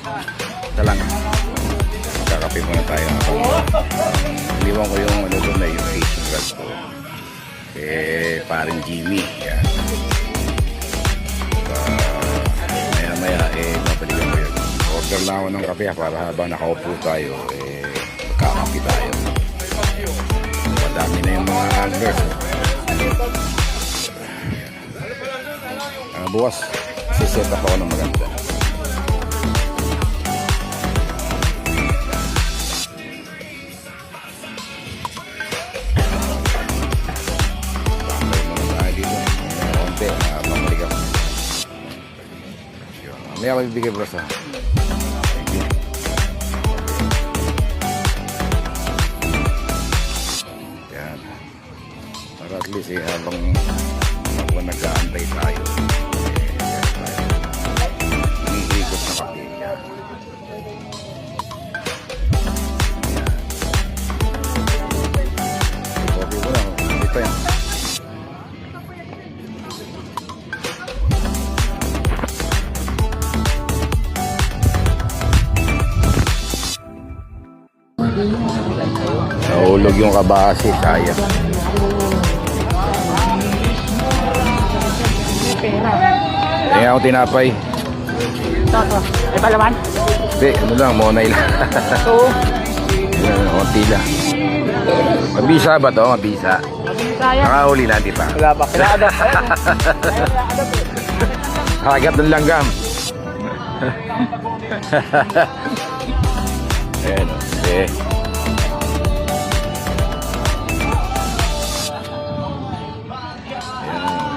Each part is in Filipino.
Ito lang. Kakape muna tayo. Iniwan ko yung ano doon na yung fishing rod ko. Paring Jimmy. Yan. Maya babalikan ko yun. Order lang ako ng kape para habang nakaupo tayo, magkakape tayo. Madami na yung mga anglers. Bukas, siset up ako ng maganda. May ako ibigay bro sa. Thank you. Yan. Para at least habang nag-aantay tayo, umiikot na kape. Yan. Kopi mo lang. Ito yan. Nahulog yung kabasi, sayang. Kaya ako tinapay. Toto. Ay palaman? Hindi, ano lang, monay lang. Oo. Konti lang. Mabisa ba to? Mabisa. Mabisa yan. Nakahuli na, di pa? Wala pa. Kailangan Kagat ng langgam. Ayan o. Okay.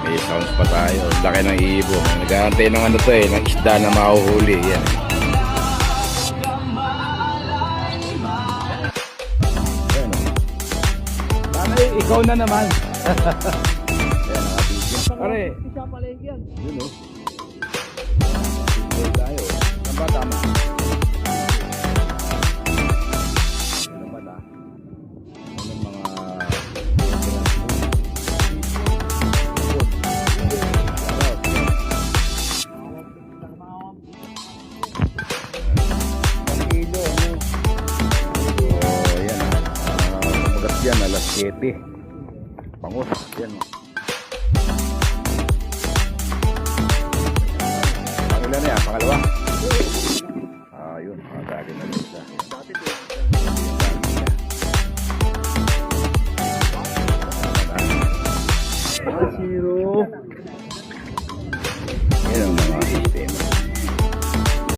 May sounds pa tayo. Laki ng ibon. Nag-aantay ng ano to ng isda na mahuhuli. Yan. Ayan o. Sana ikaw na naman. Ayan, nakabigyan. Pare. Isa pala yan. Yun o. Bigyan tayo. Saan ba tama? Yan, alas 7. Pangus, yan. Pangilan na yan, pangalawa.